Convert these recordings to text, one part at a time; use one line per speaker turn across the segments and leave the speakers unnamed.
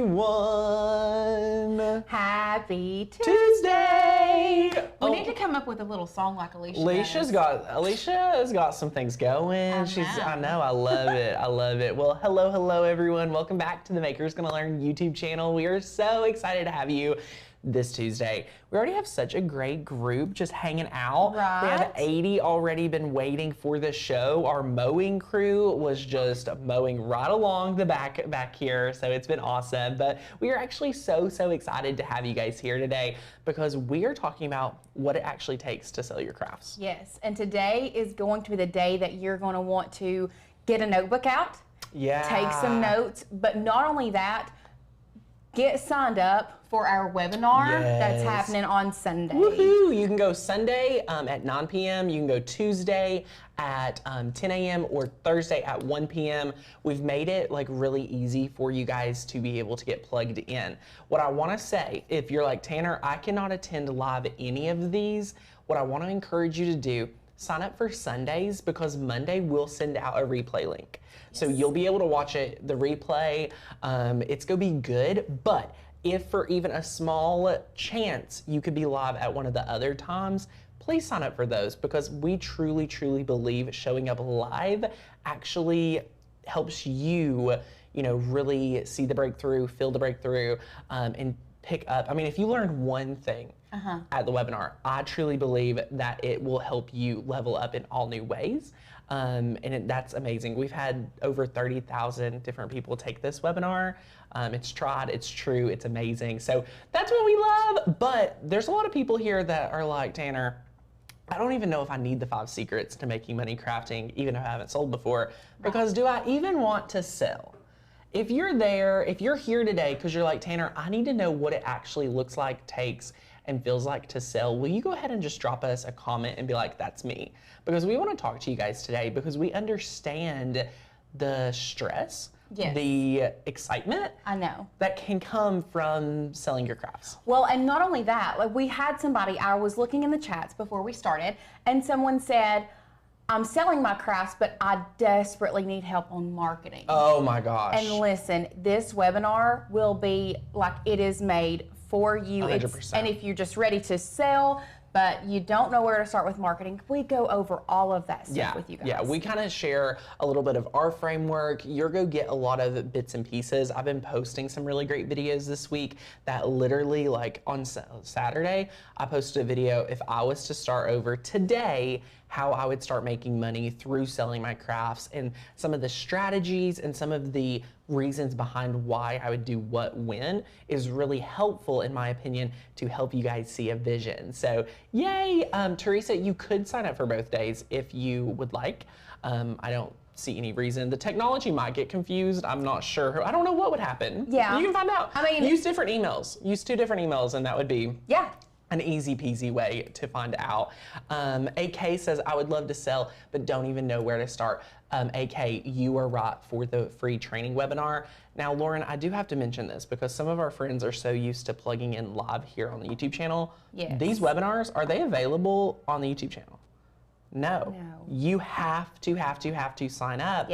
everyone.
Happy
Tuesday.
We need to come up with a little song like Alicia.
Alicia has got some things going. I know, I love it. I love it. Well, hello everyone. Welcome back to the Makers Gonna Learn YouTube channel. We are so excited to have you this Tuesday. We already have such a great group just hanging out.
Right.
We have 80 already been waiting for the show. Our mowing crew was just mowing right along the back here, so it's been awesome. But we are actually so excited to have you guys here today because we are talking about what it actually takes to sell your crafts.
Yes, and today is going to be the day that you're going to want to get a notebook out, take some notes, but not only that, get signed up for our webinar that's happening on Sunday.
Woohoo! You can go Sunday at 9 p.m. You can go Tuesday at 10 a.m. or Thursday at 1 p.m. We've made it like really easy for you guys to be able to get plugged in. What I want to say, if you're like, Tanner, I cannot attend live any of these, what I want to encourage you to do, sign up for Sundays because Monday we'll send out a replay link. So you'll be able to watch it, the replay. It's gonna be good, but if for even a small chance you could be live at one of the other times, please sign up for those because we truly believe showing up live actually helps you, really see the breakthrough, feel the breakthrough, and pick up. I mean, if you learned one thing at the webinar, I truly believe that it will help you level up in all new ways. That's amazing. We've had over 30,000 different people take this webinar. It's tried, it's true, it's amazing. So that's what we love. But there's a lot of people here that are like, Tanner, I don't even know if I need the 5 secrets to making money crafting, even if I haven't sold before, because do I even want to sell? If you're here today because you're like, Tanner, I need to know what it actually looks like, takes, and feels like to sell, will you go ahead and just drop us a comment and be like, that's me? Because we want to talk to you guys today because we understand the stress, the excitement that can come from selling your crafts.
Well, and not only that, like we had somebody, I was looking in the chats before we started, and someone said, I'm selling my crafts, but I desperately need help on marketing.
Oh my gosh.
And listen, this webinar will be like it is made for you.
100%.
And if you're just ready to sell, but you don't know where to start with marketing, we go over all of that stuff with you guys.
Yeah, we kind of share a little bit of our framework. You're going to get a lot of bits and pieces. I've been posting some really great videos this week that literally, like on Saturday, I posted a video, if I was to start over today, how I would start making money through selling my crafts and some of the strategies and some of the reasons behind why I would do what when is really helpful, in my opinion, to help you guys see a vision. So yay, Teresa, you could sign up for both days if you would like. I don't see any reason. The technology might get confused. I'm not sure. I don't know what would happen.
Yeah.
You can find out.
I mean,
use different emails. Use 2 different emails and that would be an easy peasy way to find out. AK says, I would love to sell, but don't even know where to start. AK, you are right for the free training webinar. Now, Lauren, I do have to mention this because some of our friends are so used to plugging in live here on the YouTube channel.
Yes.
These webinars, are they available on the YouTube channel? No. You have to sign up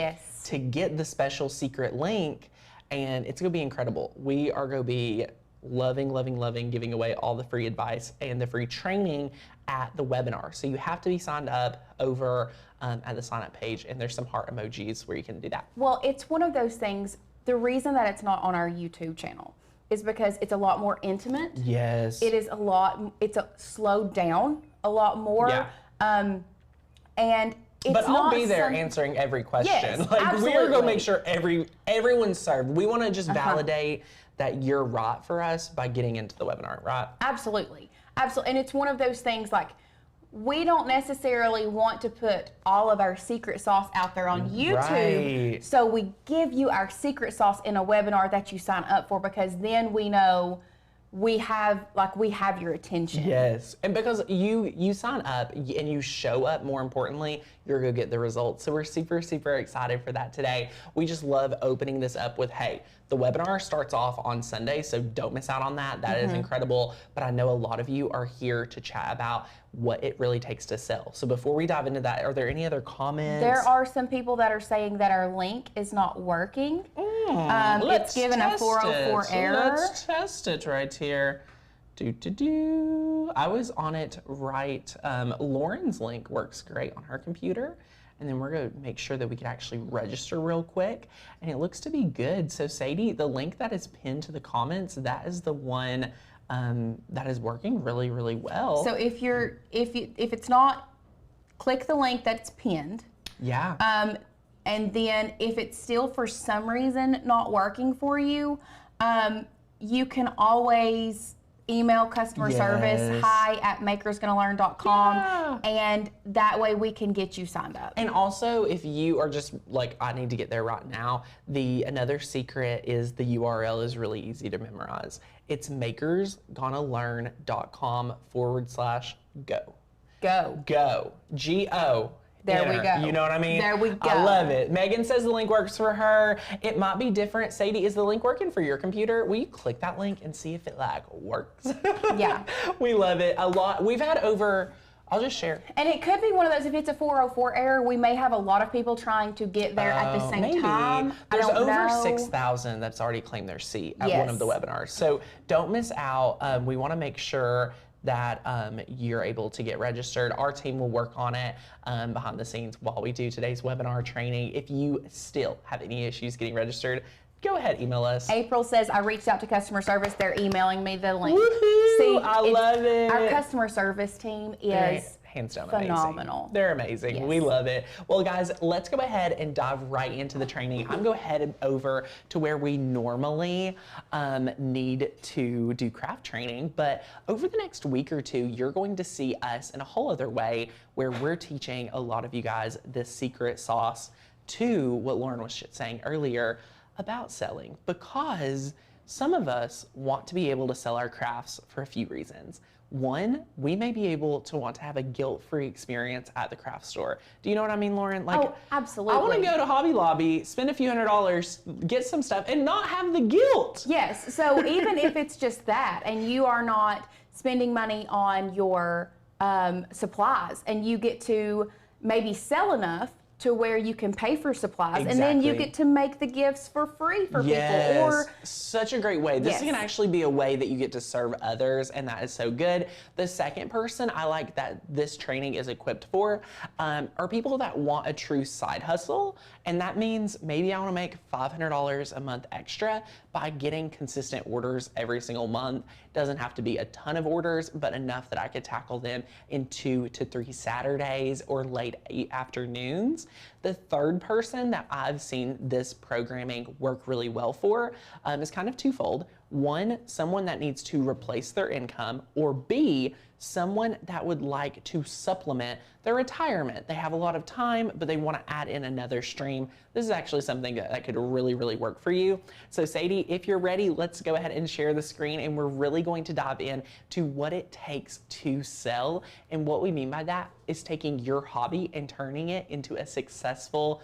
to get the special secret link, and it's gonna be incredible. We are gonna be loving giving away all the free advice and the free training at the webinar. So you have to be signed up over at the sign up page, and there's some heart emojis where you can do that.
Well, it's one of those things, the reason that it's not on our YouTube channel is because it's a lot more intimate.
Yes.
It's slowed down a lot more.
Yeah.
And it's
but I'll be there answering every question.
Yes,
like
absolutely.
we're gonna make sure everyone's served. We want to just validate that you're right for us by getting into the webinar, right?
Absolutely. And it's one of those things like we don't necessarily want to put all of our secret sauce out there on YouTube.
Right.
So we give you our secret sauce in a webinar that you sign up for because then we know we have your attention.
Yes, and because you sign up and you show up, more importantly, you're gonna get the results. So we're super excited for that today. We just love opening this up with, hey, the webinar starts off on Sunday, so don't miss out on that. That is incredible. But I know a lot of you are here to chat about what it really takes to sell. So before we dive into that, are there any other comments?
There are some people that are saying that our link is not working. It's given a 404 error.
Let's test it right here. I was on it right. Lauren's link works great on her computer. And then we're going to make sure that we can actually register real quick. And it looks to be good. So Sadie, the link that is pinned to the comments, that is the one that is working really, really well.
So if it's not, click the link that's pinned.
Yeah.
And then if it's still for some reason not working for you, you can always email customer service, hi@makersgonnalearn.com, and that way we can get you signed up.
And also, if you are just like, I need to get there right now, another secret is the URL is really easy to memorize. It's makersgonnalearn.com/go.
Go.
G-O.
There we go.
You know what I mean?
There we go.
I love it. Megan says the link works for her. It might be different. Sadie, is the link working for your computer? Will you click that link and see if it works?
Yeah.
We love it a lot. We've had over, I'll just share.
And it could be one of those, if it's a 404 error, we may have a lot of people trying to get there at the same time.
There's over 6,000 that's already claimed their seat at one of the webinars. So don't miss out. We want to make sure that you're able to get registered. Our team will work on it behind the scenes while we do today's webinar training. If you still have any issues getting registered, go ahead, email us.
April says, I reached out to customer service. They're emailing me the link.
Woohoo!
See,
I love it.
Our customer service team is
hands down
phenomenal.
Amazing. They're amazing.
Yes.
We love it. Well, guys, let's go ahead and dive right into the training. I'm going to head over to where we normally need to do craft training, but over the next week or two, you're going to see us in a whole other way where we're teaching a lot of you guys this secret sauce to what Lauren was saying earlier about selling, because some of us want to be able to sell our crafts for a few reasons. One, we may be able to want to have a guilt-free experience at the craft store. Do you know what I mean, Lauren? Like,
oh, absolutely.
I want to go to Hobby Lobby, spend a few $100s, get some stuff, and not have the guilt.
Yes, so even if it's just that, and you are not spending money on your supplies, and you get to maybe sell enough to where you can pay for supplies, and then you get to make the gifts for free for people. Or
such a great way. This can actually be a way that you get to serve others, and that is so good. The second person I like that this training is equipped for are people that want a true side hustle, and that means maybe I want to make $500 a month extra by getting consistent orders every single month. Doesn't have to be a ton of orders, but enough that I could tackle them in 2 to 3 Saturdays or late afternoons. The third person that I've seen this programming work really well for is kind of twofold. One, someone that needs to replace their income, or B, someone that would like to supplement their retirement. They have a lot of time, but they want to add in another stream. This is actually something that could really, really work for you. So Sadie, if you're ready, let's go ahead and share the screen, and we're really going to dive in to what it takes to sell. And what we mean by that is taking your hobby and turning it into a successful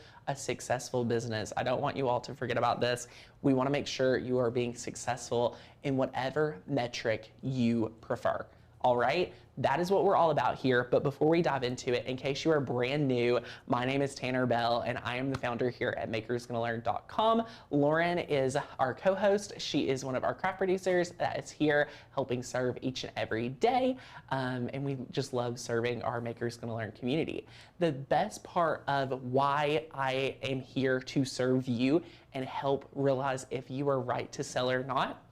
business. I don't want you all to forget about this. We want to make sure you are being successful in whatever metric you prefer. All right, that is what we're all about here. But before we dive into it, in case you are brand new, my name is Tanner Bell, and I am the founder here at makersgonnalearn.com. Lauren is our co-host. She is one of our craft producers that is here helping serve each and every day. And we just love serving our Makers Gonna Learn community. The best part of why I am here to serve you and help realize if you are right to sell or not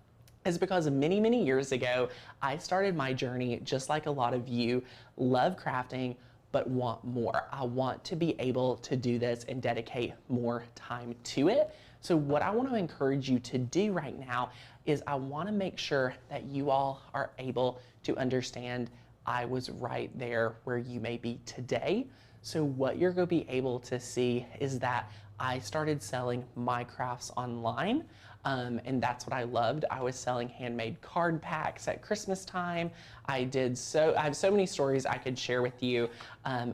is because many, many years ago, I started my journey just like a lot of you, love crafting, but want more. I want to be able to do this and dedicate more time to it. So what I want to encourage you to do right now is I want to make sure that you all are able to understand I was right there where you may be today. So what you're going to be able to see is that I started selling my crafts online. And that's what I loved. I was selling handmade card packs at Christmas time. I have so many stories I could share with you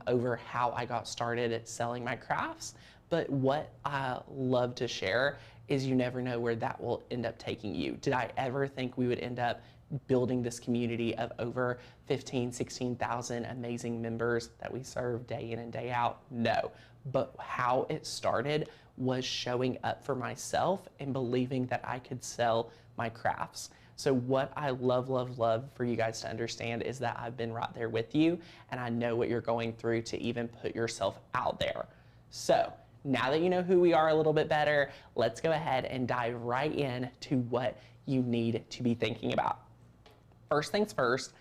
over how I got started at selling my crafts. But what I love to share is you never know where that will end up taking you. Did I ever think we would end up building this community of over 15, 16,000 amazing members that we serve day in and day out? No. But how it started was showing up for myself and believing that I could sell my crafts. So what I love, love, love for you guys to understand is that I've been right there with you, and I know what you're going through to even put yourself out there. So now that you know who we are a little bit better, let's go ahead and dive right in to what you need to be thinking about. First things first,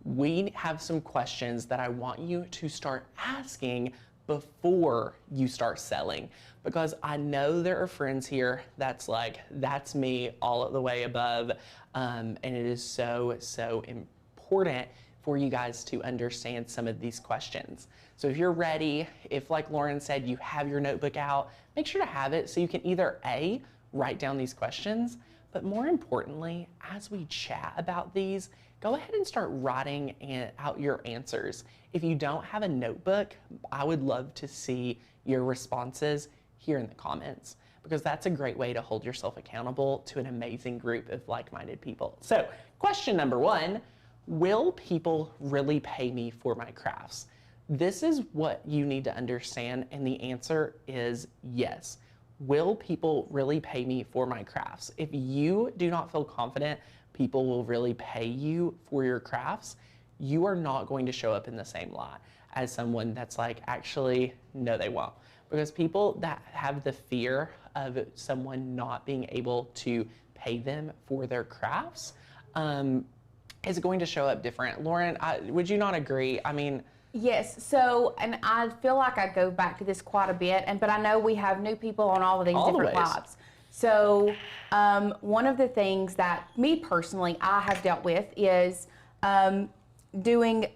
we have some questions that I want you to start asking before you start selling, because I know there are friends here that's like, that's me all the way above, and it is so, so important for you guys to understand some of these questions. So if you're ready, if like Lauren said, you have your notebook out, make sure to have it so you can either A, write down these questions, but more importantly, as we chat about these, go ahead and start writing out your answers. If you don't have a notebook, I would love to see your responses here in the comments, because that's a great way to hold yourself accountable to an amazing group of like-minded people. So question number one, will people really pay me for my crafts? This is what you need to understand, and the answer is yes. Will people really pay me for my crafts? If you do not feel confident people will really pay you for your crafts, you are not going to show up in the same light as someone that's like, actually, no, they won't. Because people that have the fear of someone not being able to pay them for their crafts is going to show up different. Lauren, would you not agree? I mean,
yes, so, and I feel like I go back to this quite a bit, but I know we have new people on all of these different lives. So one of the things that me personally, I have dealt with is doing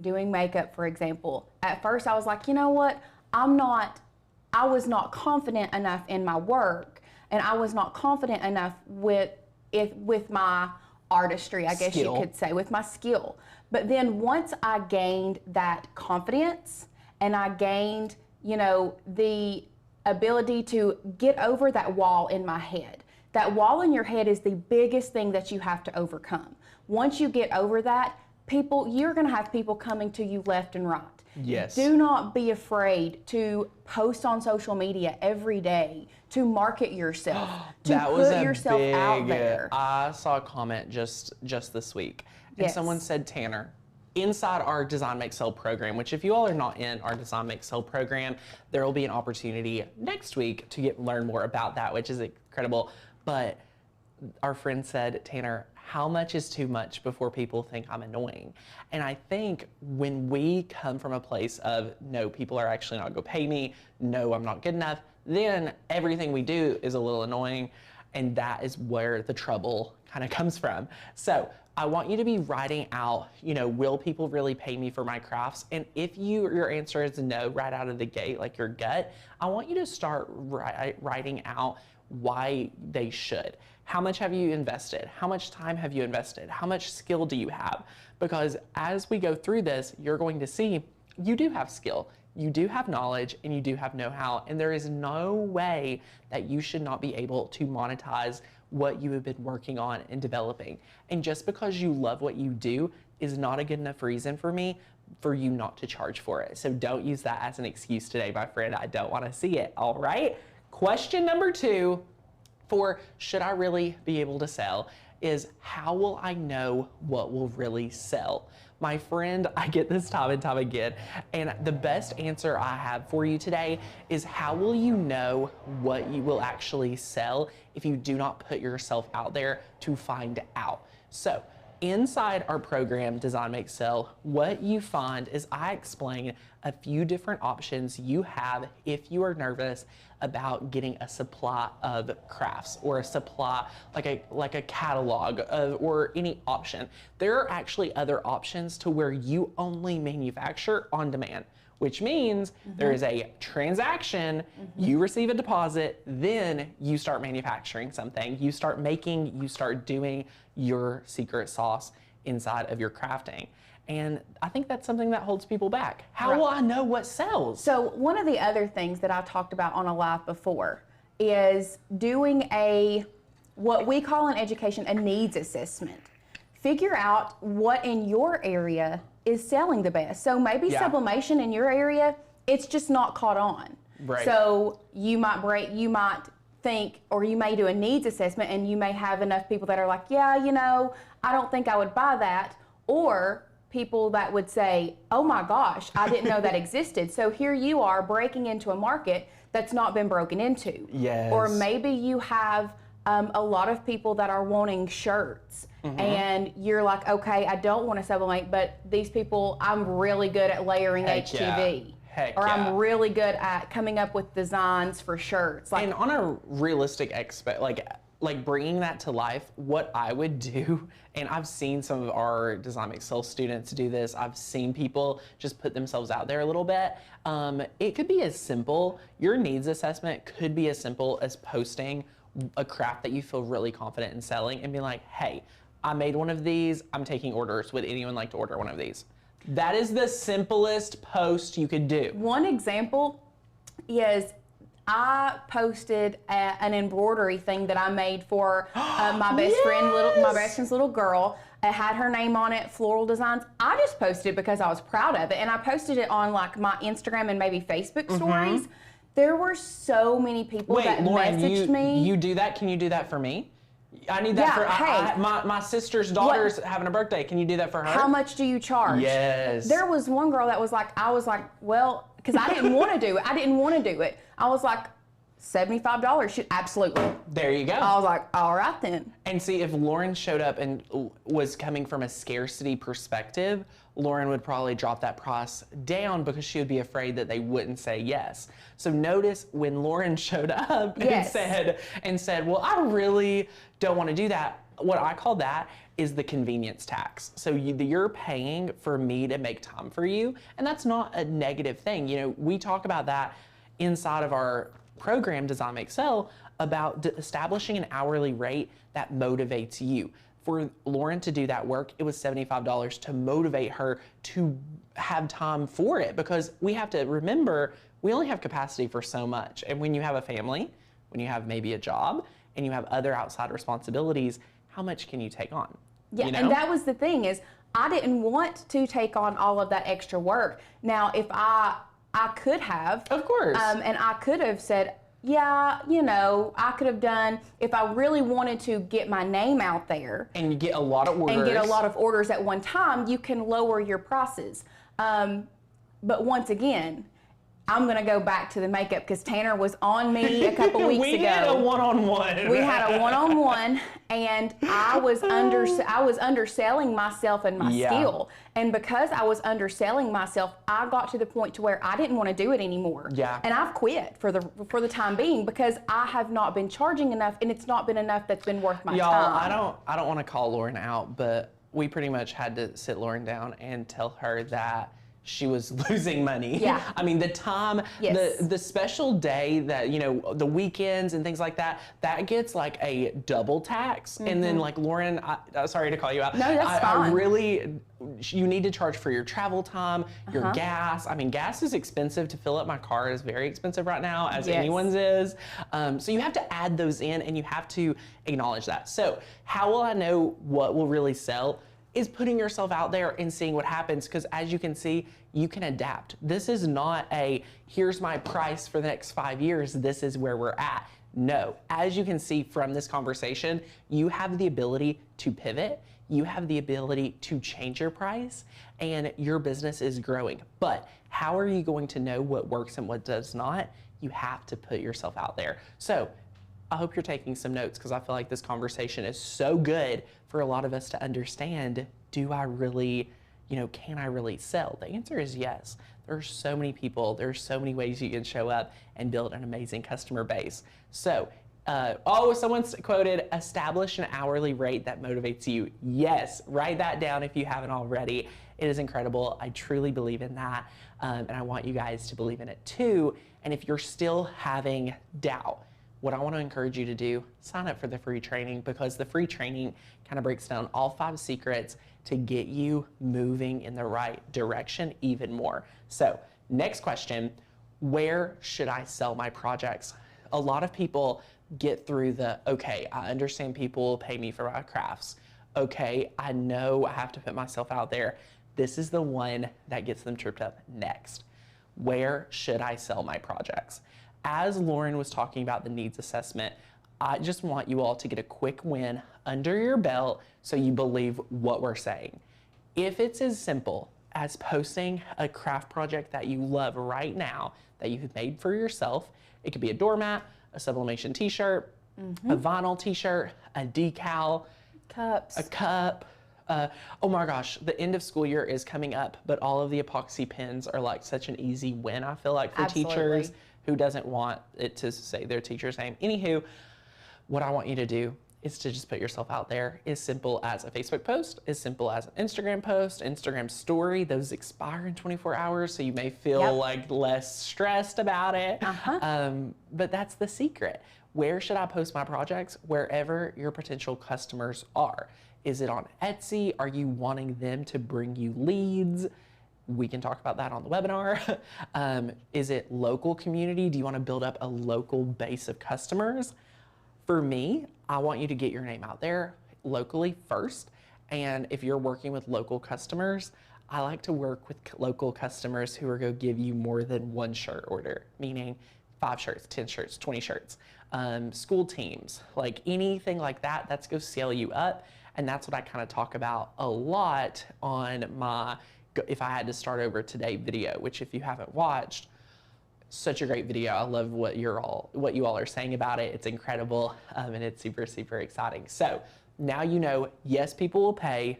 makeup, for example. At first I was like, you know what, I was not confident enough in my work, and I was not confident enough with my artistry, I guess you could say, with my skill. But then once I gained that confidence and I gained, you know, the ability to get over that wall in my head. That wall in your head is the biggest thing that you have to overcome. Once you get over that, you're going to have people coming to you left and right.
Yes.
Do not be afraid to post on social media every day, to market yourself, to put yourself out there.
I saw a comment just this week, and someone said, Tanner, inside our Design Make Sell program, which if you all are not in our Design Make Sell program, there will be an opportunity next week to learn more about that, which is incredible. But our friend said, Tanner, how much is too much before people think I'm annoying? And I think when we come from a place of, no, people are actually not going to pay me, no, I'm not good enough, then everything we do is a little annoying, and that is where the trouble kind of comes from. So I want you to be writing out, you know, will people really pay me for my crafts? And if your answer is no right out of the gate, like your gut, I want you to start writing out why they should. How much have you invested? How much time have you invested? How much skill do you have? Because as we go through this, you're going to see you do have skill, you do have knowledge, and you do have know-how, and there is no way that you should not be able to monetize what you have been working on and developing. And just because you love what you do is not a good enough reason for you not to charge for it. So don't use that as an excuse today, my friend. I don't want to see it, all right? Question number two for should I really be able to sell is, how will I know what will really sell? My friend, I get this time and time again, and the best answer I have for you today is, how will you know what you will actually sell if you do not put yourself out there to find out? So inside our program, Design Make Sell, what you find is I explain a few different options you have if you are nervous about getting a supply of crafts, or a supply like a catalog or any option. There are actually other options to where you only manufacture on demand, which means there is a transaction, you receive a deposit, then you start manufacturing something. You start making, you start doing your secret sauce inside of your crafting. And I think that's something that holds people back. How will I know what sells?
So one of the other things that I talked about on a live before is doing what we call in education, a needs assessment. Figure out what in your area is selling the best. So maybe sublimation in your area, it's just not caught on.
Right.
So you might think, or you may do a needs assessment and you may have enough people that are like, yeah, you know, I don't think I would buy that. Or people that would say, oh my gosh, I didn't know that existed. So here you are breaking into a market that's not been broken into.
Yes.
Or maybe you have a lot of people that are wanting shirts and you're like, okay, I don't want to sublimate, but these people, I'm really good at layering HTV.
Heck
Or
yeah.
I'm really good at coming up with designs for shirts.
And on a realistic like bringing that to life, what I would do, and I've seen some of our Design Excel students do this, I've seen people just put themselves out there a little bit. It could be as simple, your needs assessment could be as simple as posting a craft that you feel really confident in selling and be like, hey, I made one of these, I'm taking orders. Would anyone like to order one of these? That is the simplest post you could do.
One example is I posted an embroidery thing that I made for my best friend's little girl. It had her name on it, floral designs. I just posted it because I was proud of it, and I posted it on like my Instagram and maybe Facebook stories. There were so many people that
Lauren,
messaged me.
You do that? Can you do that for me? I need that for my sister's daughter's having a birthday. Can you do that for her?
How much do you charge?
Yes.
There was one girl that was like, I was like, well, because I didn't want to do it. I didn't want to do it. I was like, $75. Absolutely.
There you go.
I was like, all right then.
And see, if Lauren showed up and was coming from a scarcity perspective, Lauren would probably drop that price down because she would be afraid that they wouldn't say yes. So notice when Lauren showed up and said, well, I really don't want to do that. What I call that is the convenience tax. So you're paying for me to make time for you, and that's not a negative thing. You know, we talk about that inside of our program, Design Excel, about establishing an hourly rate that motivates you. For Lauren to do that work, it was $75 to motivate her to have time for it, because we have to remember we only have capacity for so much. And when you have a family, when you have maybe a job, and you have other outside responsibilities, how much can you take on?
Yeah,
you know?
and that was the thing is I didn't want to take on all of that extra work. Now, if I could have.
Of course.
And I could have said, yeah, you know, I could have done, if I really wanted to get my name out there.
And you get a lot of orders.
And get a lot of orders at one time, you can lower your prices. But once again, I'm going to go back to the makeup because Tanner was on me a couple weeks ago.
We had a one-on-one.
We had a one-on-one, and I was underselling myself and my skill. And because I was underselling myself, I got to the point to where I didn't want to do it anymore.
Yeah.
And I've quit for the time being because I have not been charging enough, and it's not been enough that's been worth my time.
Y'all, I don't want to call Lauren out, but we pretty much had to sit Lauren down and tell her that she was losing money.
Yeah.
I mean, the time, the special day that, you know, the weekends and things like that, that gets like a double tax. And then like Lauren, sorry to call you out.
No, that's fine.
I really, you need to charge for your travel time, your gas. I mean, gas is expensive to fill up. My car is very expensive right now, as anyone's is. So you have to add those in, and you have to acknowledge that. So how will I know what will really sell? Is putting yourself out there and seeing what happens, because as you can see, you can adapt. This is not a, here's my price for the next 5 years, this is where we're at. No, as you can see from this conversation, you have the ability to pivot, you have the ability to change your price, and your business is growing. But how are you going to know what works and what does not? You have to put yourself out there. So I hope you're taking some notes, because I feel like this conversation is so good for a lot of us to understand, do I really, you know, can I really sell? The answer is yes. There's so many people, there's so many ways you can show up and build an amazing customer base. So, someone's quoted, establish an hourly rate that motivates you. Yes, write that down if you haven't already. It is incredible. I truly believe in that. And I want you guys to believe in it too. And if you're still having doubt, what I want to encourage you to do, sign up for the free training, because the free training kind of breaks down all 5 secrets to get you moving in the right direction even more. So, next question, where should I sell my projects? A lot of people get through the, okay, I understand people will pay me for my crafts. Okay, I know I have to put myself out there. This is the one that gets them tripped up next. where should I sell my projects? As Lauren was talking about the needs assessment, I just want you all to get a quick win under your belt so you believe what we're saying. If it's as simple as posting a craft project that you love right now that you've made for yourself, it could be a doormat, a sublimation t-shirt, a vinyl t-shirt, a decal,
cups,
a cup. Oh my gosh, the end of school year is coming up, but all of the epoxy pins are like such an easy win, I feel like, for teachers. Who doesn't want it to say their teacher's name? Anywho, what I want you to do is to just put yourself out there. As simple as a Facebook post, as simple as an Instagram post, Instagram story. Those expire in 24 hours, so you may feel like less stressed about it. But that's the secret. Where should I post my projects? Wherever your potential customers are. Is it on Etsy? Are you wanting them to bring you leads? We can talk about that on the webinar. Is it local community? Do you want to build up a local base of customers? For me, I want you to get your name out there locally first. And if you're working with local customers, I like to work with local customers who are going to give you more than one shirt order, meaning 5 shirts, 10 shirts, 20 shirts, school teams, like anything like that, that's going to scale you up. And that's what I kind of talk about a lot on my If I Had to Start Over Today video, which if you haven't watched, such a great video. I love what you all are saying about it. It's incredible, and it's super, super exciting. So now you know, yes, people will pay.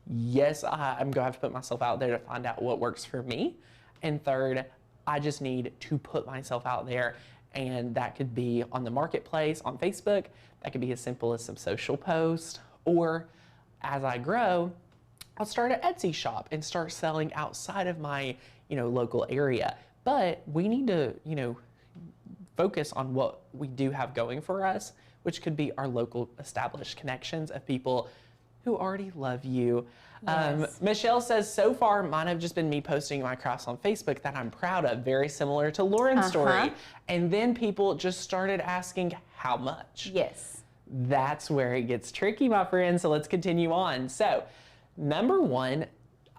Yes, I'm gonna have to put myself out there to find out what works for me. And third, I just need to put myself out there, and that could be on the marketplace, on Facebook. That could be as simple as some social posts, or as I grow, I'll start an Etsy shop and start selling outside of my, local area. But we need to, focus on what we do have going for us, which could be our local established connections of people who already love you. Yes. Michelle says, so far, mine have just been me posting my crafts on Facebook that I'm proud of, very similar to Lauren's story. And then people just started asking how much.
Yes.
That's where it gets tricky, my friends. So let's continue on. So number one,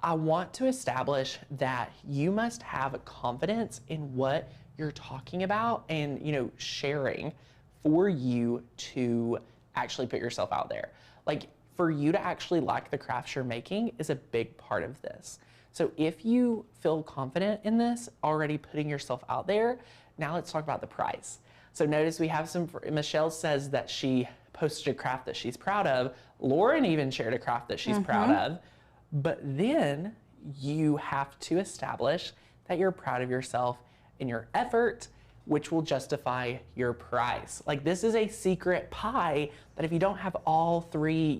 I want to establish that you must have a confidence in what you're talking about and, sharing for you to actually put yourself out there. Like, for you to actually like the crafts you're making is a big part of this. So if you feel confident in this, already putting yourself out there, now let's talk about the price. So notice we have Michelle says that she posted a craft that she's proud of. Lauren even shared a craft that she's proud of. But then you have to establish that you're proud of yourself and your effort, which will justify your price. Like, this is a secret pie that if you don't have all three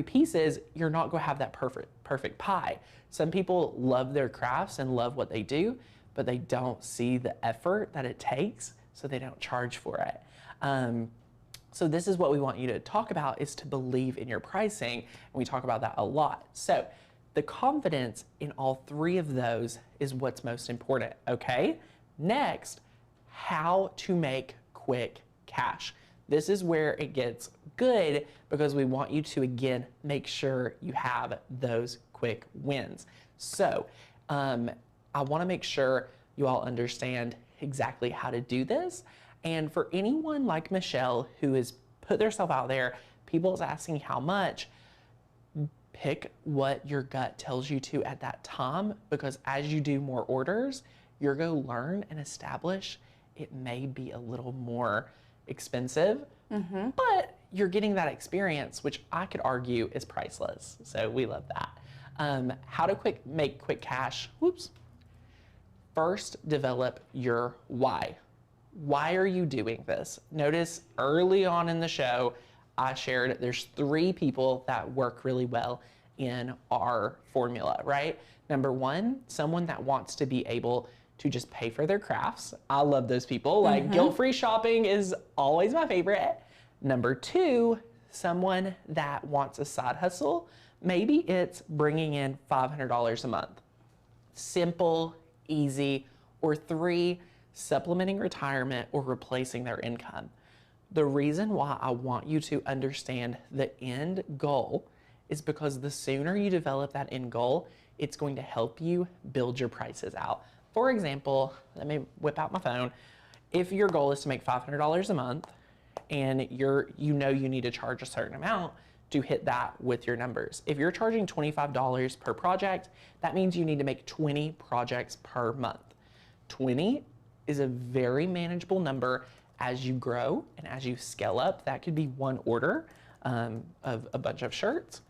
pieces, you're not going to have that perfect pie. Some people love their crafts and love what they do, but they don't see the effort that it takes, so they don't charge for it. So this is what we want you to talk about, is to believe in your pricing. And we talk about that a lot. So the confidence in all three of those is what's most important, okay? Next, how to make quick cash. This is where it gets good, because we want you to, again, make sure you have those quick wins. So I wanna make sure you all understand exactly how to do this. And for anyone like Michelle who has put themselves out there, people is asking how much, pick what your gut tells you to at that time, because as you do more orders, you're going to learn and establish it may be a little more expensive, but you're getting that experience, which I could argue is priceless. So we love that. How to make quick cash. Whoops. First, develop your why. Why are you doing this? Notice early on in the show, I shared there's 3 people that work really well in our formula, right? Number 1, someone that wants to be able to just pay for their crafts. I love those people. Like, guilt-free shopping is always my favorite. Number 2, someone that wants a side hustle. Maybe it's bringing in $500 a month. Simple, easy. Or 3, supplementing retirement or replacing their income. The reason why I want you to understand the end goal is because the sooner you develop that end goal, it's going to help you build your prices out. For example, let me whip out my phone. If your goal is to make $500 a month and you need to charge a certain amount to hit that with your numbers. If you're charging $25 per project, that means you need to make 20 projects per month. 20 is a very manageable number as you grow and as you scale up. That could be one order of a bunch of shirts.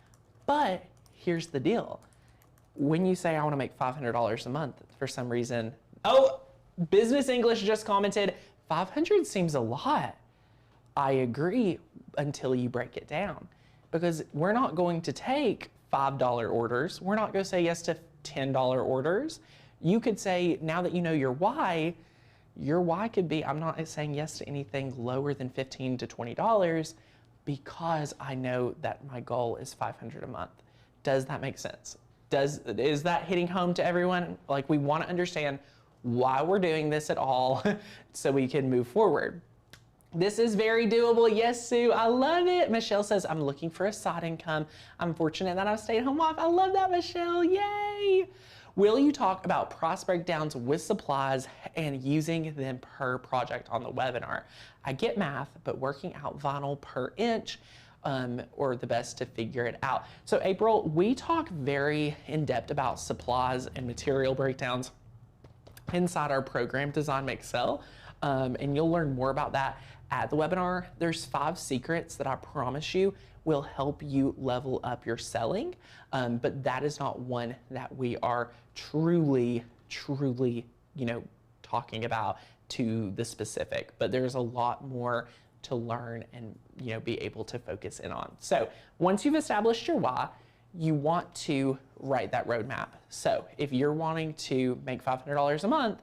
But here's the deal. When you say I want to make $500 a month, for some reason, oh, Business English just commented, 500 seems a lot. I agree until you break it down, because we're not going to take $5 orders. We're not going to say yes to $10 orders. You could say, now that you know your why could be, I'm not saying yes to anything lower than $15 to $20 because I know that my goal is 500 a month. Does that make sense? Is that hitting home to everyone? Like, we want to understand why we're doing this at all so we can move forward. This is very doable. Yes, Sue, I love it. Michelle says, I'm looking for a side income. I'm fortunate that I'm a stay-at-home wife. I love that, Michelle, yay. Will you talk about price breakdowns with supplies and using them per project on the webinar? I get math, but working out vinyl per inch or the best to figure it out. So April, we talk very in depth about supplies and material breakdowns inside our program, Design Make Sell, and you'll learn more about that at the webinar. There's 5 secrets that I promise you will help you level up your selling, but that is not one that we are truly, talking about to the specific, but there's a lot more to learn and, be able to focus in on. So once you've established your why, you want to write that roadmap. So if you're wanting to make $500 a month,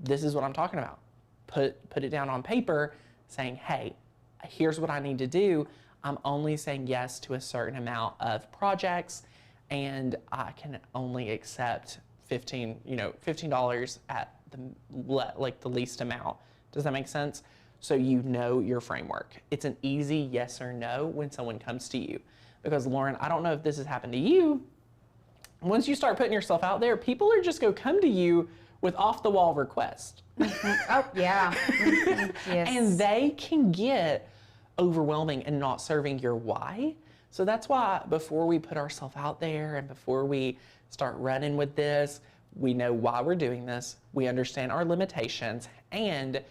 this is what I'm talking about. Put it down on paper saying, hey, here's what I need to do. I'm only saying yes to a certain amount of projects, and I can only accept $15 at the least amount. Does that make sense? So you know your framework. It's an easy yes or no when someone comes to you. Because Lauren, I don't know if this has happened to you. Once you start putting yourself out there, people are just going to come to you with off-the-wall requests.
Oh, yeah. Yes.
And they can get overwhelming and not serving your why. So that's why before we put ourselves out there and before we start running with this, we know why we're doing this, we understand our limitations, and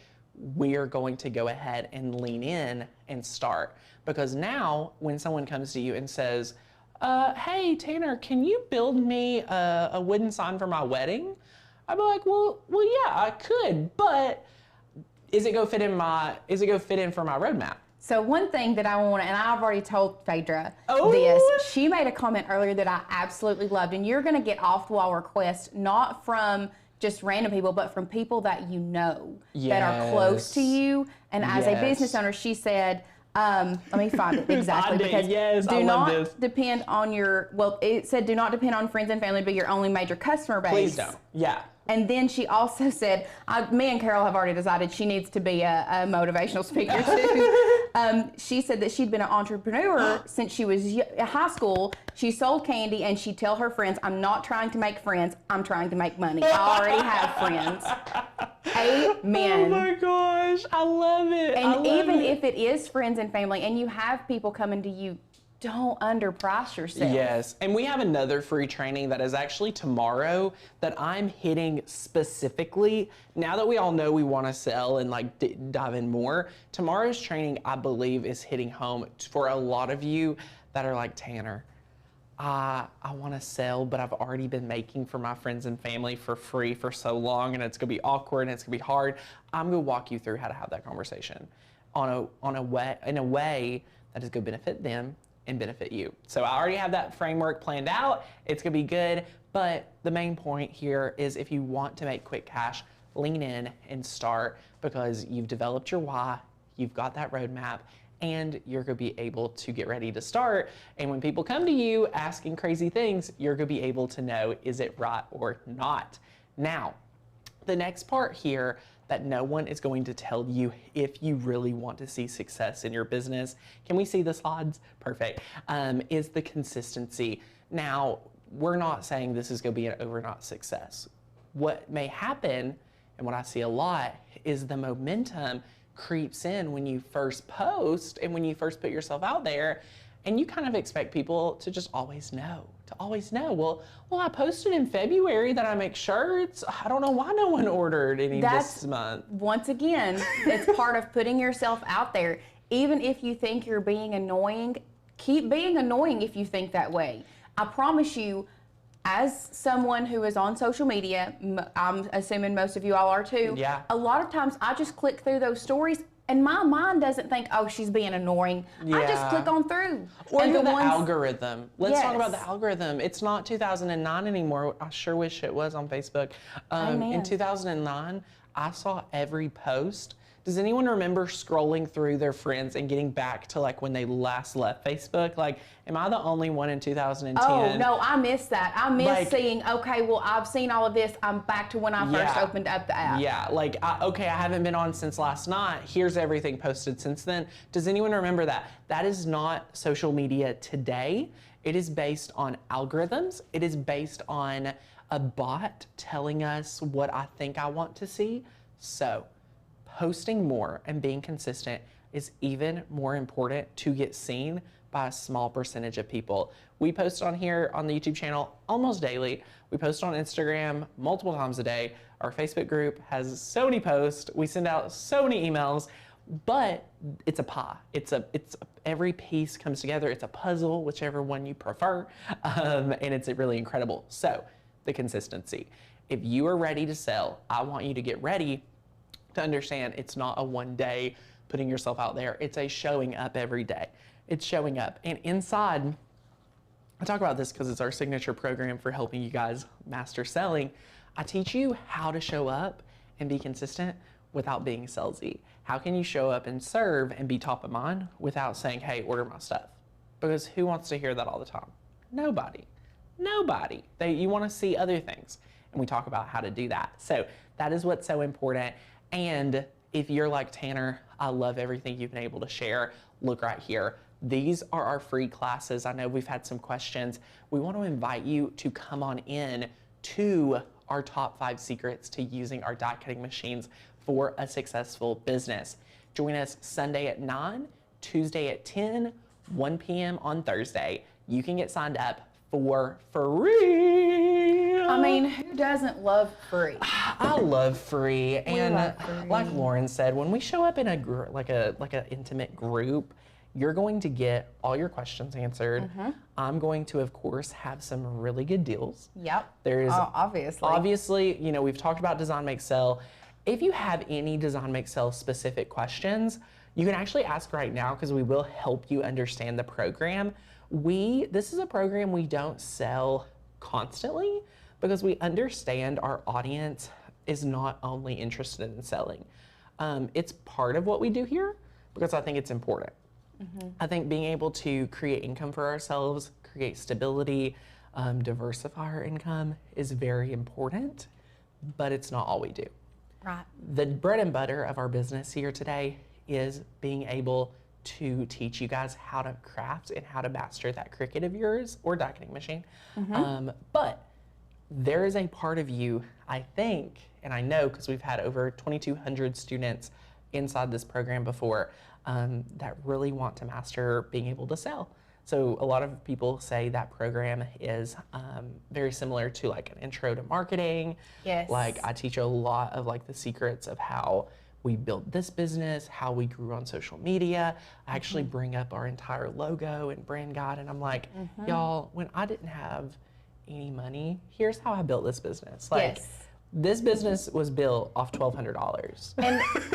we are going to go ahead and lean in and start. Because now when someone comes to you and says, hey, Tanner, can you build me a wooden sign for my wedding? I'd be like, well, yeah, I could, but is it go fit in for my roadmap?
So one thing that I want, and I've already told Phaedra
Oh.
this, she made a comment earlier that I absolutely loved, and you're gonna get off-the-wall requests, not from just random people, but from people that you know, that are close to you. And as a business owner, she said, let me find it exactly, because do not depend on it said do not depend on friends and family, but your only major customer base.
Please don't, yeah.
And then she also said, me and Carol have already decided she needs to be a motivational speaker too. She said that she'd been an entrepreneur since she was high school. She sold candy, and she'd tell her friends, I'm not trying to make friends, I'm trying to make money. I already have friends. Amen.
Oh my gosh, I love it.
And even if it is friends and family, and you have people coming to you, don't underprice yourself.
Yes, and we have another free training that is actually tomorrow that I'm hitting specifically. Now that we all know we want to sell and dive in more, tomorrow's training, I believe, is hitting home for a lot of you that are like, Tanner, I want to sell, but I've already been making for my friends and family for free for so long, and it's going to be awkward and it's going to be hard. I'm going to walk you through how to have that conversation in a way that is going to benefit them and benefit you. So I already have that framework planned out. It's gonna be good, but the main point here is if you want to make quick cash, lean in and start, because you've developed your why, you've got that roadmap, and you're gonna be able to get ready to start. And when people come to you asking crazy things, you're gonna be able to know, is it right or not? Now, the next part here that no one is going to tell you if you really want to see success in your business, can we see the slides? Perfect. Is the consistency. Now, we're not saying this is going to be an overnight success. what may happen, and what I see a lot, is the momentum creeps in when you first post and when you first put yourself out there, and you kind of expect people to just always know, Well, I posted in February that I make shirts. I don't know why no one ordered any this month.
Once again, it's part of putting yourself out there. Even if you think you're being annoying, keep being annoying if you think that way. I promise you, as someone who is on social media, I'm assuming most of you all are too.
Yeah.
A lot of times I just click through those stories and my mind doesn't think, oh, she's being annoying.
Yeah.
I just click on through.
Or the algorithm. Let's talk about the
Yes.
algorithm. It's not 2009 anymore. I sure wish it was on Facebook. In
Amen.
2009, I saw every post. Does anyone remember scrolling through their friends and getting back to like when they last left Facebook? Like, am I the only one in 2010?
Oh, no, I missed that. I missed seeing, okay, well, I've seen all of this. I'm back to when I first opened up the app.
Yeah, like, okay, I haven't been on since last night. Here's everything posted since then. Does anyone remember that? That is not social media today. It is based on algorithms. It is based on a bot telling us what I think I want to see. So, posting more and being consistent is even more important to get seen by a small percentage of people. We post on here on the YouTube channel almost daily. We post on Instagram multiple times a day. Our Facebook group has so many posts. We send out so many emails, but it's a pie. Every piece comes together. It's a puzzle, whichever one you prefer, and it's really incredible. So the consistency. If you are ready to sell, I want you to get ready to understand it's not a one day putting yourself out there. It's a showing up every day. It's showing up. And inside, I talk about this because it's our signature program for helping you guys master selling. I teach you how to show up and be consistent without being salesy. How can you show up and serve and be top of mind without saying, hey, order my stuff? Because who wants to hear that all the time? Nobody. You want to see other things. And we talk about how to do that. So that is what's so important. And if you're like Tanner, I love everything you've been able to share. Look right here. These are our free classes. I know we've had some questions. We want to invite you to come on in to our top 5 secrets to using our die cutting machines for a successful business. Join us Sunday at 9, Tuesday at 10, 1 p.m. on Thursday. You can get signed up for free.
I mean, who doesn't love free?
I love free. And
love free.
like Lauren said, when we show up in like an intimate group, you're going to get all your questions answered. I'm going to, of course, have some really good deals.
Yep.
There's
obviously,
you know, we've talked about Design Make Sell. If you have any Design Make Sell specific questions, you can actually ask right now because we will help you understand the program. This is a program we don't sell constantly because we understand our audience is not only interested in selling. It's part of what we do here because I think it's important. I think being able to create income for ourselves, create stability, diversify our income is very important, but it's not all we do.
right.
The bread and butter of our business here today is being able to teach you guys how to craft and how to master that Cricut of yours or die cutting machine. But there is a part of you, I think, and I know because we've had over 2,200 students inside this program before that really want to master being able to sell. So a lot of people say that program is very similar to like an intro to marketing.
Yes.
Like I teach a lot of like the secrets of how we built this business, how we grew on social media. I actually bring up our entire logo and brand guide, and I'm like, y'all, when I didn't have any money, here's how I built this business. Like,
Yes.
this business was built off $1,200.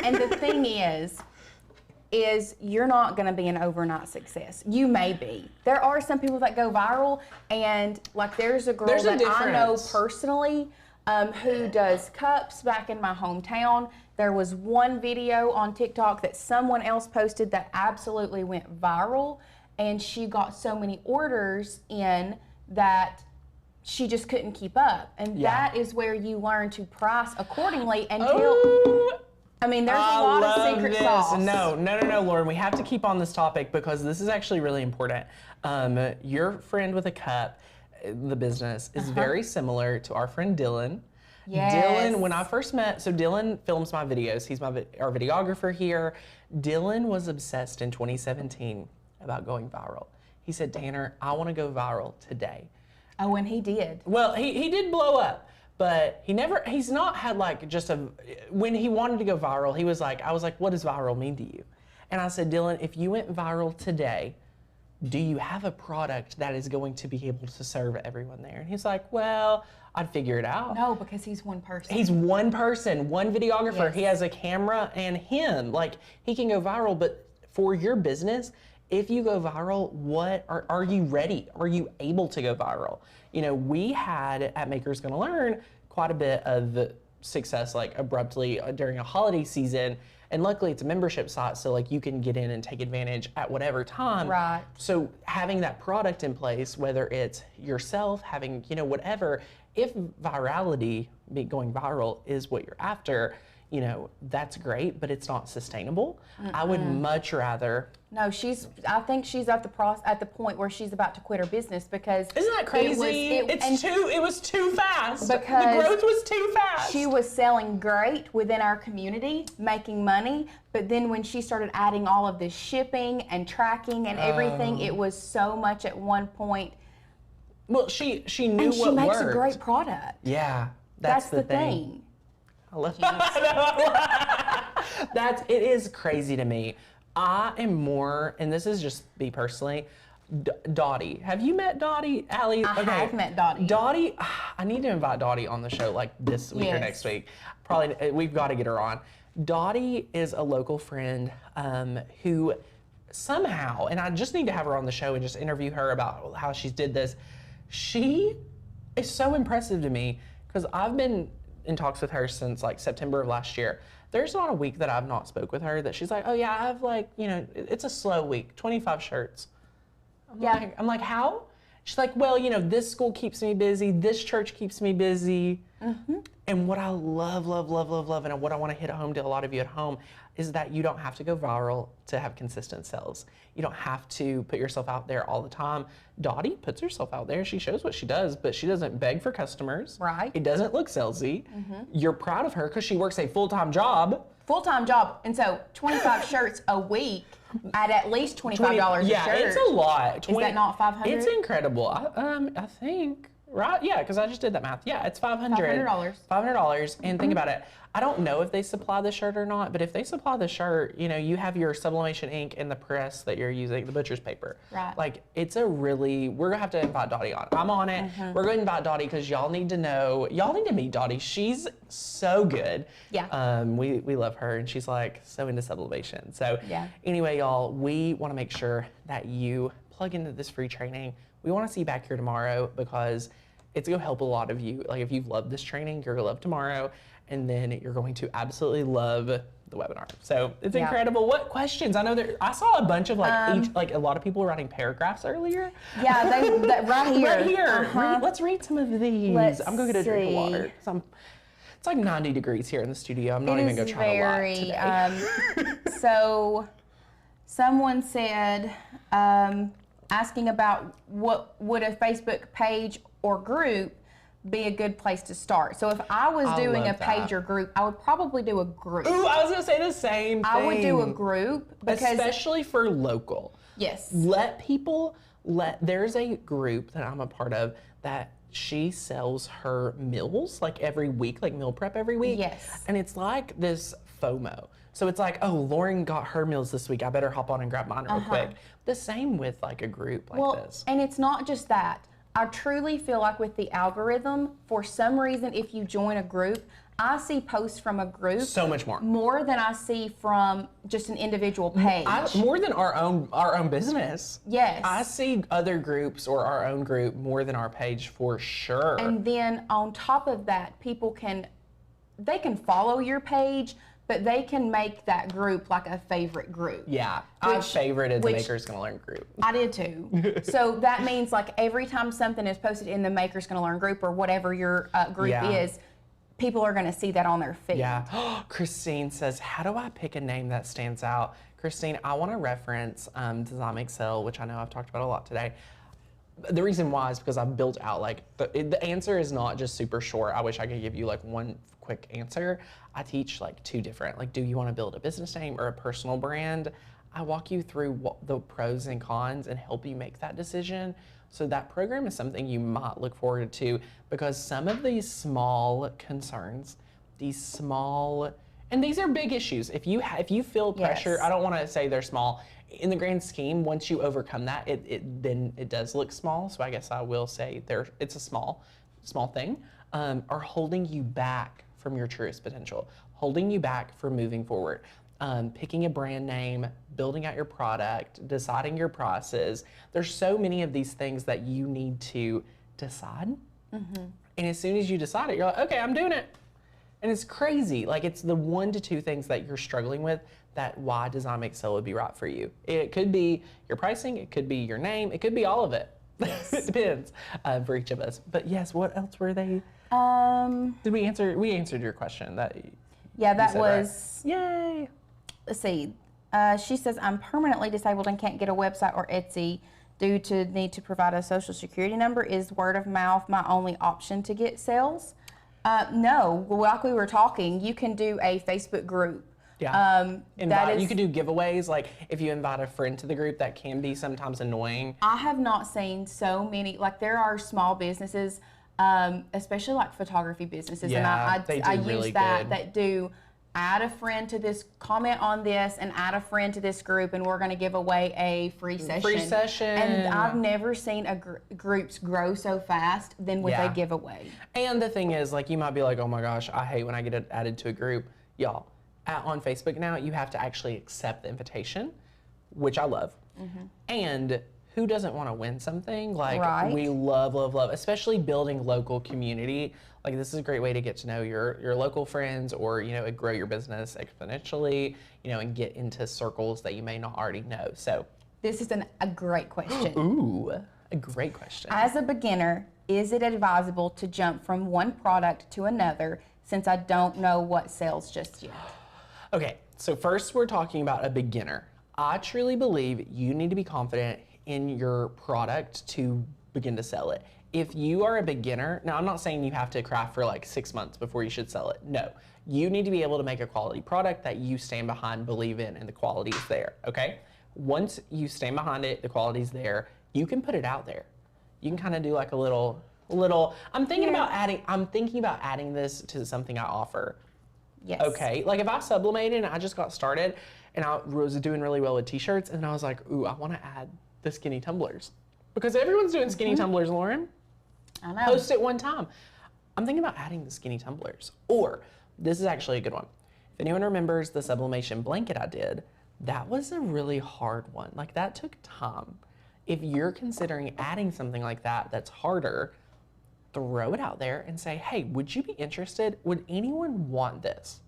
And the thing is you're not going to be an overnight success. You may be. There are some people that go viral, and like there's a girl that I know personally who does cups back in my hometown. There was one video on TikTok that someone else posted that absolutely went viral, and she got so many orders in that she just couldn't keep up. And that is where you learn to price accordingly until... I mean, there's a lot of secret sauce.
No, Lauren. We have to keep on this topic because this is actually really important. Your friend with a cup, the business, is very similar to our friend Dylan.
Yes.
Dylan, when I first met, so Dylan films my videos. He's our videographer here. Dylan was obsessed in 2017 about going viral. He said, Tanner, I want to go viral today.
Oh, and he did.
Well, he did blow up, but he's not had like when he wanted to go viral, I was like, what does viral mean to you? And I said, Dylan, if you went viral today, do you have a product that is going to be able to serve everyone there? And he's like, well, I'd figure it out.
No, because he's one person.
He's one person, one videographer.
Yes.
He has a camera and him. Like, he can go viral, but for your business, if you go viral, what are you ready? Are you able to go viral? You know, we had at Makers Gonna Learn quite a bit of success like abruptly during a holiday season. And luckily it's a membership site, so like you can get in and take advantage at whatever time.
Right.
So having that product in place, whether it's yourself, having, you know, whatever, if virality, going viral is what you're after, you know, that's great, but it's not sustainable. I would much rather.
No, I think she's at the point where she's about to quit her business because.
Isn't that crazy? It was too fast.
Because
the growth was too fast.
She was selling great within our community, making money, but then when she started adding all of this shipping and tracking and everything, it was so much at one point.
Well, she knew
and she
what
makes
worked.
a great product.
Yeah, that's the thing. I love that. It is crazy to me. I am more, and this is just me personally, Dottie. Have you met Dottie, Allie?
I have met Dottie.
Dottie, I need to invite Dottie on the show like this week or next week. Probably, we've got to get her on. Dottie is a local friend who somehow, and I just need to have her on the show and just interview her about how she did this. She is so impressive to me because I've been in talks with her since like September of last year. There's not a week that I've not spoke with her that she's like, oh yeah, I have like, you know, it's a slow week, 25 shirts. I'm like, how? She's like, well, you know, this school keeps me busy, this church keeps me busy. And what I love, and what I want to hit home to a lot of you at home is that you don't have to go viral to have consistent sales. You don't have to put yourself out there all the time. Dottie puts herself out there. She shows what she does, but she doesn't beg for customers.
Right.
It doesn't look salesy. You're proud of her because she works a full-time job.
Full-time job. And so 25 shirts a week at least $25 a shirt.
Yeah, it's a lot.
Is that not $500?
It's incredible. I think. Right? Yeah, because I just did that math. Yeah, it's $500. $500. And think about it. I don't know if they supply the shirt or not, but if they supply the shirt, you know, you have your sublimation ink and the press that you're using, the butcher's paper.
Right.
Like, it's a really, we're going to have to invite Dottie on. I'm on it. We're going to invite Dottie because y'all need to meet Dottie. She's so good.
Yeah.
We love her, and she's like so into sublimation. So anyway, y'all, we want to make sure that you plug into this free training. We want to see you back here tomorrow because it's going to help a lot of you. Like, if you've loved this training, you're going to love tomorrow, and then you're going to absolutely love the webinar. So it's incredible. What questions? I know I saw a bunch of like a lot of people writing paragraphs earlier.
Yeah, right here.
Right here. Let's read some of these. I'm going to get a drink of water. It's like 90 degrees here in the studio. I'm not even going to try to lie today.
So someone said, asking about what would a Facebook page or group be a good place to start. So if I was doing a page or group, I would probably do a group.
Ooh, I was gonna say the same thing.
I would do a group because
especially for local.
Yes.
There's a group that I'm a part of that she sells her meals like every week, like meal prep every week.
Yes.
And it's like this FOMO. So it's like, oh, Lauren got her meals this week. I better hop on and grab mine real quick. The same with like a group like this.
And it's not just that. I truly feel like with the algorithm, for some reason, if you join a group, I see posts from a group
so much
more than I see from just an individual page.
More than our own business.
Yes.
I see other groups or our own group more than our page for sure.
And then on top of that, people can follow your page, but they can make that group like a favorite group.
Yeah, I favorited the Makers Gonna Learn group.
I did too. So that means like every time something is posted in the Makers Gonna Learn group or whatever your group is, people are gonna see that on their feed.
Yeah. Christine says, how do I pick a name that stands out? Christine, I wanna reference Design Excel, which I know I've talked about a lot today. The reason why is because I've built out like, the answer is not just super short. I wish I could give you like one quick answer. I teach like 2 different, like, do you want to build a business name or a personal brand? I walk you through what the pros and cons and help you make that decision. So that program is something you might look forward to, because some of these small concerns, and these are big issues. If you feel pressure,
Yes.
I don't want to say they're small. In the grand scheme, once you overcome that, then it does look small. So I guess I will say it's a small thing, are holding you back from your truest potential, holding you back from moving forward. Picking a brand name, building out your product, deciding your prices. There's so many of these things that you need to decide. And as soon as you decide it, you're like, okay, I'm doing it. And it's crazy. Like, it's the 1 to 2 things that you're struggling with that why Design Make Sell would be right for you. It could be your pricing, it could be your name, it could be all of it. Yes. It depends for each of us. But yes, what else were they? Did we answer? We answered your question. That
was
right. Yay.
Let's see. She says, I'm permanently disabled and can't get a website or Etsy due to need to provide a social security number. Is word of mouth my only option to get sales? No. Like we were talking, you can do a Facebook group.
Yeah. You could do giveaways. Like, if you invite a friend to the group, that can be sometimes annoying.
I have not seen so many. Like, there are small businesses, especially like photography businesses, and I use that do add a friend to this, comment on this, and add a friend to this group, and we're going to give away a free session. And I've never seen groups grow so fast than with a giveaway.
And the thing is, like, you might be like, oh my gosh, I hate when I get added to a group. Y'all, on Facebook now, you have to actually accept the invitation, which I love. And who doesn't want to win something? Like, we love, especially building local community. Like, this is a great way to get to know your local friends, or, grow your business exponentially, and get into circles that you may not already know. So
this is a great question.
Ooh, a great question.
As a beginner, is it advisable to jump from one product to another, since I don't know what sells just yet?
Okay, so first we're talking about a beginner. I truly believe you need to be confident in your product to begin to sell it. If you are a beginner, now I'm not saying you have to craft for like 6 months before you should sell it. No, you need to be able to make a quality product that you stand behind, believe in, and the quality is there, okay? Once you stand behind it, the quality's there, you can put it out there. You can kind of do like a little, I'm thinking about adding this to something I offer.
Yes.
Okay, like if I sublimated and I just got started and I was doing really well with t-shirts, and I was like, ooh, I want to add the skinny tumblers. Because everyone's doing skinny tumblers, Lauren.
I know.
Post it one time. I'm thinking about adding the skinny tumblers. Or, this is actually a good one. If anyone remembers the sublimation blanket I did, that was a really hard one. Like, that took time. If you're considering adding something like that that's harder, throw it out there and say, hey, would you be interested? Would anyone want this?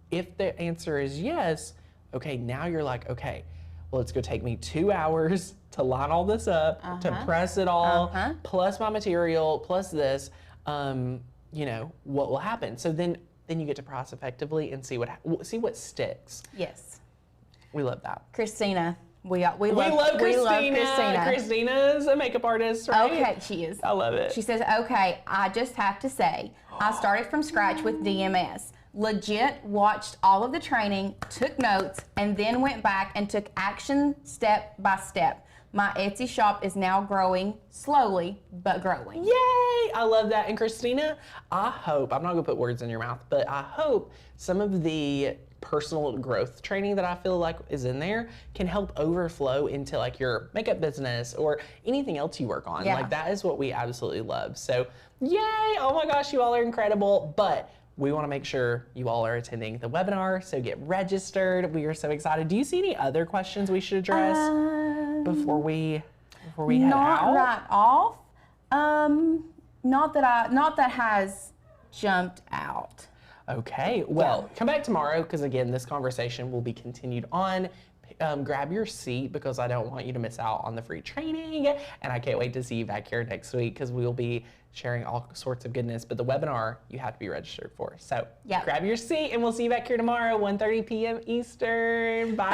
If the answer is yes, okay, now you're like, okay, well, it's gonna take me 2 hours to line all this up, to press it all, plus my material, plus this, what will happen? So then you get to price effectively and see what sticks.
Yes.
We love that.
Christina. We love
Christina. Christina's a makeup artist, right?
Okay, she is.
I love it.
She says, okay, I just have to say, I started from scratch with DMS. Legit watched all of the training, took notes, and then went back and took action step by step. My Etsy shop is now growing, slowly, but growing.
Yay! I love that. And Christina, I hope, I'm not gonna put words in your mouth, but I hope some of the personal growth training that I feel like is in there can help overflow into like your makeup business or anything else you work on.
Yeah.
Like, that is what we absolutely love. So yay! Oh my gosh, you all are incredible. But we want to make sure you all are attending the webinar, so get registered. We are so excited. Do you see any other questions we should address before we head out?
Not right off. Not that has jumped out.
Okay, well, come back tomorrow, because again, this conversation will be continued on. Grab your seat, because I don't want you to miss out on the free training, and I can't wait to see you back here next week, because we'll be sharing all sorts of goodness. But the webinar, you have to be registered for. So grab your seat, and we'll see you back here tomorrow, 1:30 p.m. Eastern. Bye.